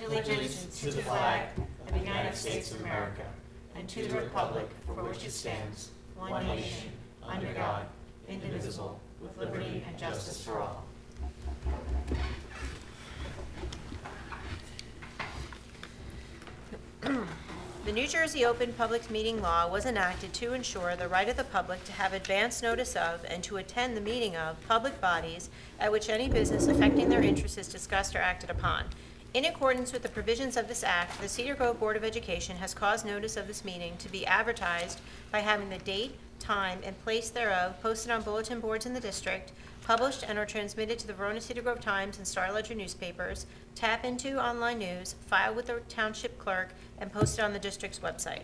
allegiance to the flag of the United States of America and to the republic for which it stands, one nation, under God, indivisible, with liberty and justice for all. The New Jersey Open Public Meeting Law was enacted to ensure the right of the public to have advance notice of and to attend the meeting of public bodies at which any business affecting their interests is discussed or acted upon. In accordance with the provisions of this act, the Cedar Grove Board of Education has caused notice of this meeting to be advertised by having the date, time, and place thereof posted on bulletin boards in the district, published and or transmitted to the Verona Cedar Grove Times and Star Ledger newspapers, tap into online news, filed with the township clerk, and posted on the district's website.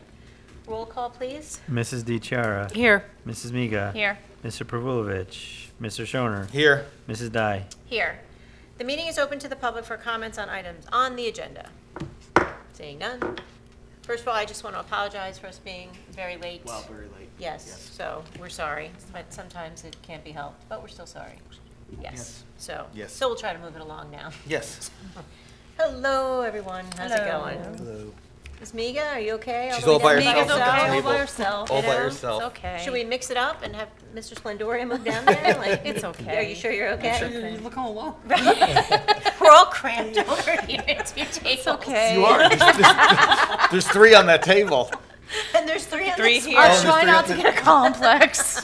Roll call, please. Mrs. DiChiara. Here. Mrs. Miga. Here. Mr. Pravulovich. Mr. Shoner. Here. Mrs. Dye. Here. The meeting is open to the public for comments on items on the agenda. Seeing none. First of all, I just want to apologize for us being very late. Well, very late. Yes, so we're sorry, but sometimes it can't be helped, but we're still sorry. Yes, so. Yes. So we'll try to move it along now. Yes. Hello, everyone. How's it Hello. going? Hello. Ms. Miga, are you okay? She's the way all by down? herself. Miga's okay, all Table. by herself. All You by know? herself. It's okay. Should we mix it up and have Mr. Splendoria move down there? Like, It's okay. Are you sure you're okay? Sure, you look all alone. We're all crammed over here at two tables. It's okay. You are. There's three on that table. And there's three on Three this here. one. there's Try three not up to there. get a complex.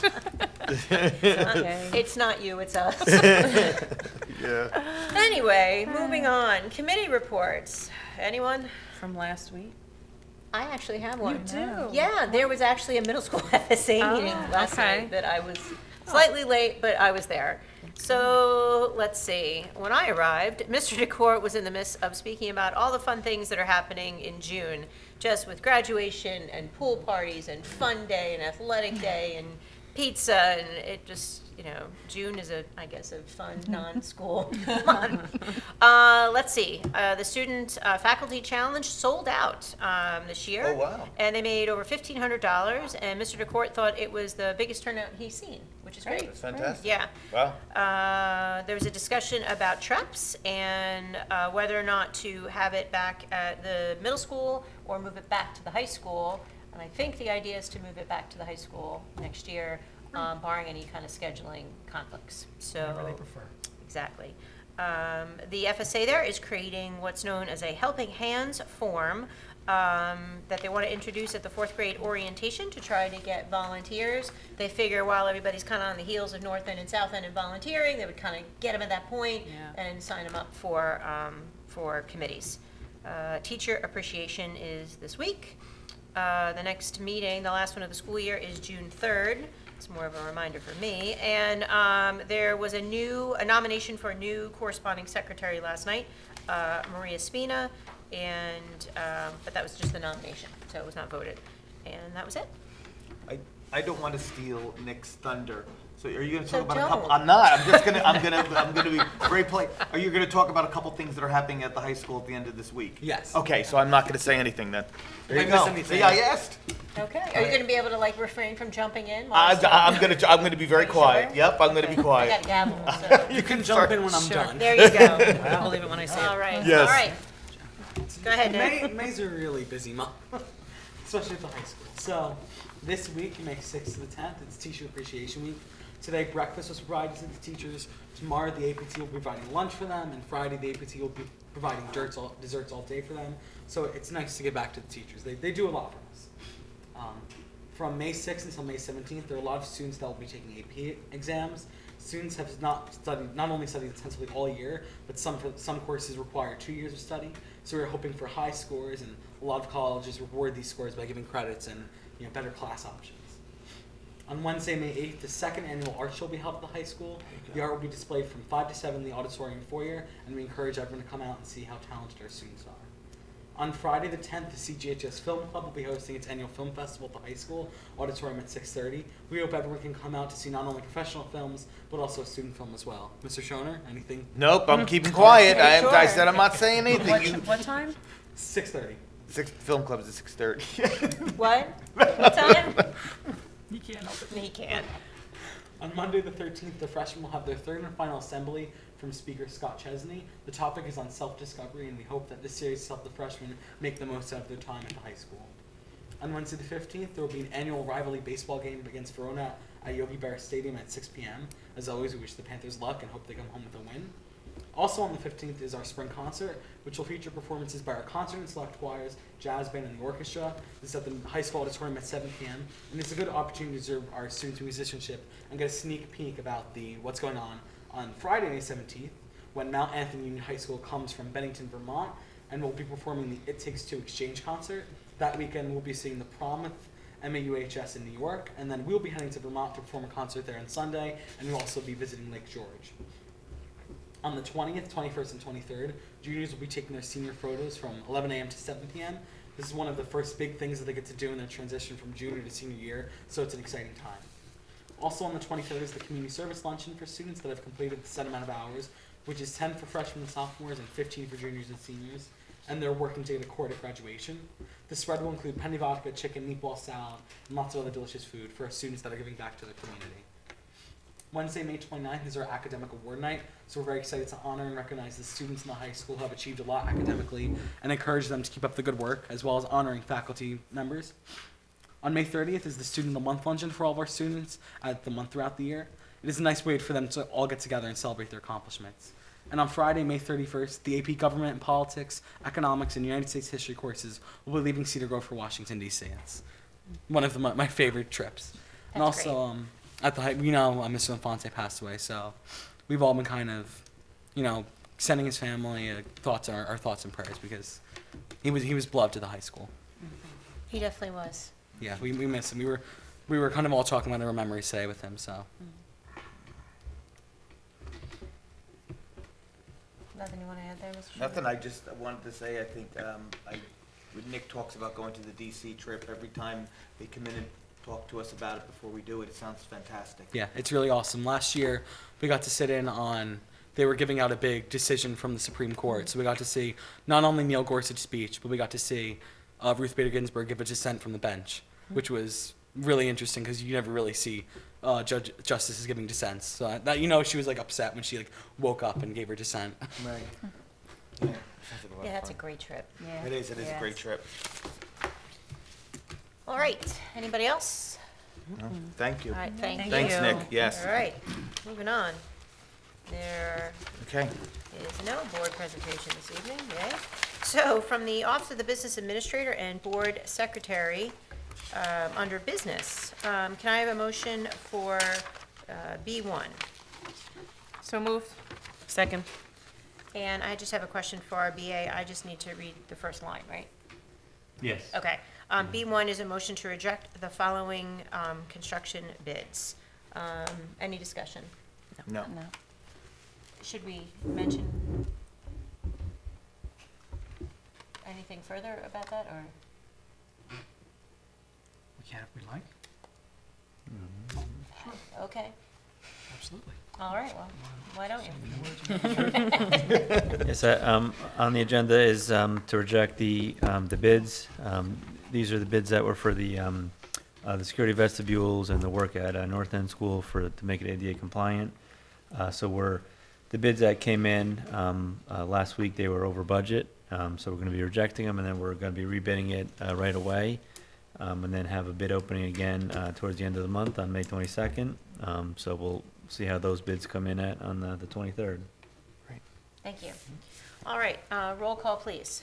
It's not you, it's us. Yeah. Anyway, moving on. Committee reports. Anyone? From last week. I actually have one. do? Yeah, there was actually a middle school FSA meeting last okay. night that I was slightly late, but I was there. So let's see. When I arrived, Mr. DeCourt was in the midst of speaking about all the fun things that are happening in June, just with graduation and pool parties and fun day and athletic day and pizza, and it just, June is I guess, a fun non-school month. Let's see, the student faculty challenge sold out this year. Oh, wow. And they made over $1,500, and Mr. DeCourt thought it was the biggest turnout he's seen, which is great. That's fantastic. Yeah. Wow. There was a discussion about TREPS and whether or not to have it back at the middle school or move it back to the high school. And I think the idea is to move it back to the high school next year, barring any kind of scheduling conflicts. So, Whatever they prefer. exactly. The FSA there is creating what's known as a Helping Hands form that they want to introduce at the fourth grade orientation to try to get volunteers. They figure while everybody's kind of on the heels of North End and South End and volunteering, they would kind of get them at that point Yeah. and sign them up for committees. Teacher appreciation is this week. The next meeting, the last one of the school year, is June 3rd. It's more of a reminder for me. And there was a nomination for a new corresponding secretary last night, Maria Spina, but that was just the nomination, so it was not voted. And that was it. I don't want to steal Nick's thunder. So are you going to So talk about a couple? don't. I'm not. I'm just going to. I'm going to be very polite. Are you going to talk about a couple things that are happening at the high school at the end of this week? Yes. Okay, so I'm not going to say anything then. There If you I miss go. anything- See, I asked. Okay. Are you going to be able to refrain from jumping in? while I'm going to be very Are you quiet. sure? Yep, I'm going to be I got quiet. a gavel, so. You can jump in when I'm Sure. done. There you go. I'll believe it when I see All it. right. Yes. All right. Go ahead, Nick. May's a really busy month, especially at the high school. So this week, May 6th to the 10th, it's Teacher Appreciation Week. Today, breakfast was provided to the teachers. Tomorrow, the APT will be providing lunch for them, and Friday, the APT will be providing desserts all day for them. So it's nice to get back to the teachers. They do a lot for us. From May 6th until May 17th, there are a lot of students that will be taking AP exams. Students have not only studied intensively all year, but some courses require 2 years of study. So we're hoping for high scores, and a lot of colleges reward these scores by giving credits and better class options. On Wednesday, May 8th, the second annual art show will be held at the high school. The art will be displayed from 5 to 7 in the auditorium foyer, and we encourage everyone to come out and see how talented our students are. On Friday the 10th, the CGHS Film Club will be hosting its annual film festival at the high school auditorium at 6:30. We hope everyone can come out to see not only professional films, but also a student film as well. Mr. Schoner, anything? Nope, I'm keeping quiet. Okay, I sure. said I'm not saying anything. What time? 6:30. Film club is at 6:30. What? What time? You can't help it. He can't. On Monday the 13th, the freshmen will have their third and final assembly from Speaker Scott Chesney. The topic is on self-discovery, and we hope that this series helps the freshmen make the most out of their time at the high school. On Wednesday the 15th, there will be an annual rivalry baseball game against Verona at Yogi Berra Stadium at 6 p.m. As always, we wish the Panthers luck and hope they come home with a win. Also on the 15th is our spring concert, which will feature performances by our concert and select choirs, jazz band, and the orchestra. This is at the high school auditorium at 7 p.m. And it's a good opportunity to observe our students' musicianship and get a sneak peek about what's going on Friday, May 17th, when Mount Anthony Union High School comes from Bennington, Vermont, and will be performing the It Takes Two Exchange concert. That weekend, we'll be seeing the prom with MAUHS in New York, and then we'll be heading to Vermont to perform a concert there on Sunday, and we'll also be visiting Lake George. On the 20th, 21st, and 23rd, juniors will be taking their senior photos from 11 a.m. to 7 p.m. This is one of the first big things that they get to do in their transition from junior to senior year, so it's an exciting time. Also on the 23rd is the community service luncheon for students that have completed the set amount of hours, which is 10 for freshmen and sophomores and 15 for juniors and seniors, and they're working to get a core at graduation. The spread will include penny vodka, chicken, meatball salad, and lots of other delicious food for our students that are giving back to their community. Wednesday, May 29th is our academic award night, so we're very excited to honor and recognize the students in the high school who have achieved a lot academically and encourage them to keep up the good work, as well as honoring faculty members. On May 30th is the Student of the Month luncheon for all of our students at the month throughout the year. It is a nice way for them to all get together and celebrate their accomplishments. And on Friday, May 31st, the AP Government and Politics, Economics, and United States History courses will be leaving Cedar Grove for Washington, D.C. It's one of my favorite trips. And That's also, at the Mr. Infante passed away, so we've all been kind of, sending his family our thoughts and prayers, because he was beloved to the high school. He definitely was. Yeah, we miss him. We were kind of all talking about our memories today with him, so. Nothing you want to add there, Mr. Nothing, I just wanted to say, I think, when Nick talks about going to the DC trip, every time they come in and talk to us about it before we do it, it sounds fantastic. Yeah, it's really awesome. Last year, we got to sit in on, they were giving out a big decision from the Supreme Court. So we got to see not only Neil Gorsuch's speech, but we got to see Ruth Bader Ginsburg give a dissent from the bench, which was really interesting because you never really see justices giving dissents. So she was upset when she woke up and gave her dissent. Right. Yeah, that's a great trip. Yeah. It is a great trip. All right, anybody else? No, thank you. All right, thank you. Thanks, Nick, yes. All right, moving on. There Okay. is no board presentation this evening, yay. So, from the Office of the Business Administrator and Board Secretary, under Business, can I have a motion for B1? So moved. Second. And I just have a question for our BA, I just need to read the first line, right? Yes. Okay. B1 is a motion to reject the following construction bids. Any discussion? No. No. Should we mention anything further about that, or? We can if we like. Okay, Absolutely. all right, well, why don't you? Yes, on the agenda is to reject the bids. These are the bids that were for the security vestibules and the work at North End School to make it ADA compliant. The bids that came in last week, they were over budget, so we're going to be rejecting them, and then we're going to be rebidding it right away, and then have a bid opening again towards the end of the month on May 22nd. So we'll see how those bids come in on the 23rd. Thank you. All right, roll call, please.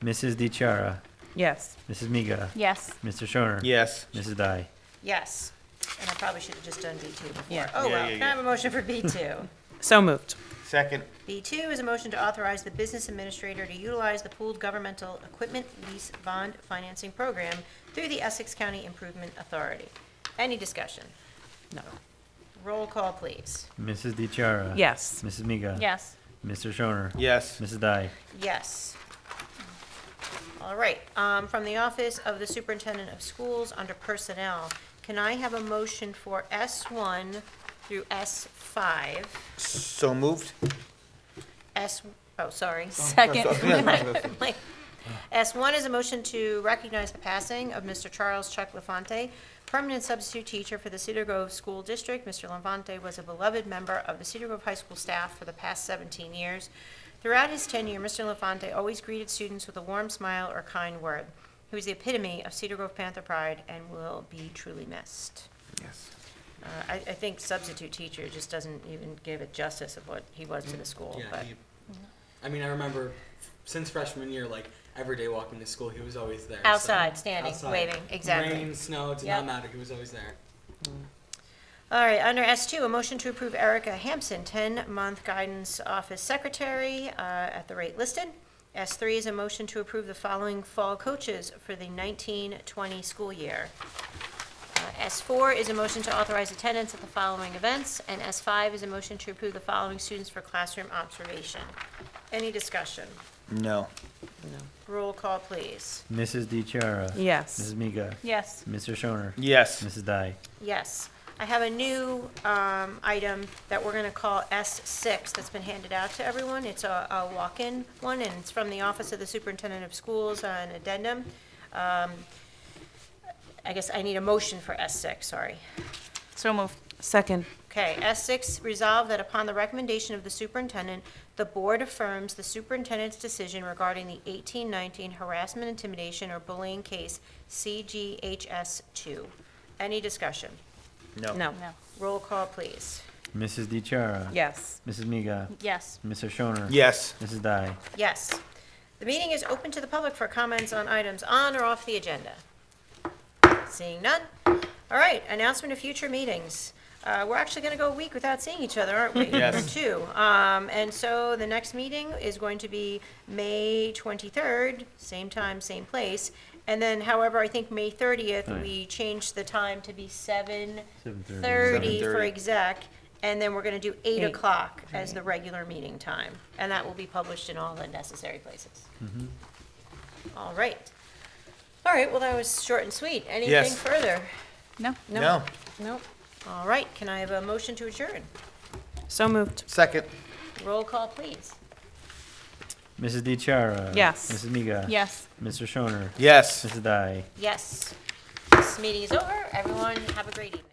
Mrs. DiChiara, Yes. Mrs. Miga, Yes. Mr. Shoner. Yes. Mrs. Dye. Yes, and I probably should have just done B2 before. Yeah. Oh, Yeah, well, yeah, can I have a motion for B2? So moved. Second. B2 is a motion to authorize the business administrator to utilize the pooled governmental equipment lease bond financing program through the Essex County Improvement Authority. Any discussion? No. Roll call, please. Mrs. DiChiara. Yes. Mrs. Miga. Yes. Mr. Shoner. Yes. Mrs. Dye. Yes. All right, from the Office of the Superintendent of Schools, under Personnel, can I have a motion for S1 through S5? So moved. Second. Like, S1 is a motion to recognize the passing of Mr. Charles Chuck LaFonte, permanent substitute teacher for the Cedar Grove School District. Mr. Levante was a beloved member of the Cedar Grove High School staff for the past 17 years. Throughout his tenure, Mr. Levante always greeted students with a warm smile or kind word. He was the epitome of Cedar Grove Panther pride and will be truly missed. Yes. I think substitute teacher just doesn't even give it justice of what he was to the school. Yeah, But I mean, I remember since freshman year, like every day walking to school, he was always there. outside, so, standing, outside. waving, exactly. Rain, snow, it did Yep. not matter. He was always there. All right, under S2, a motion to approve Erica Hampson, 10-month guidance office secretary at the rate listed. S3 is a motion to approve the following fall coaches for the 19-20 school year. S4 is a motion to authorize attendance at the following events, and S5 is a motion to approve the following students for classroom observation. Any discussion? No. Roll call, please. Mrs. DiChiara. Yes. Mrs. Miga. Yes. Mr. Shoner. Yes. Mrs. Dai. Yes. I have a new item that we're going to call S6 that's been handed out to everyone. It's a walk-in one, and it's from the Office of the Superintendent of Schools, an addendum. I guess I need a motion for S6, sorry. So moved. Second. Okay, S6, resolve that upon the recommendation of the superintendent, the board affirms the superintendent's decision regarding the 1819 harassment, intimidation, or bullying case CGHS2. Any discussion? No. No. Roll call, please. Mrs. DiChiara. Yes. Mrs. Miga. Yes. Mr. Shoner. Yes. Mrs. Dai. Yes. The meeting is open to the public for comments on items on or off the agenda. Seeing none? All right, announcement of future meetings. We're actually going to go a week without seeing each other, aren't we? Yes. Or two. And so the next meeting is going to be May 23rd, same time, same place. And then, however, I think May 30th, Right. we changed the time to be 7:30 7:30. for 7:30. exec. And then we're going to do 8 8. o'clock as the regular meeting time. And that will be published in all the necessary places. All right. All right, well, that was short and sweet. Anything Yes. further? No. No. Nope. All right, can I have a motion to adjourn? So moved. Second. Roll call, please. Mrs. DiChiara. Yes. Mrs. Miga. Yes. Mr. Shoner. Yes. Mrs. Dai. Yes. This meeting is over. Everyone, have a great evening.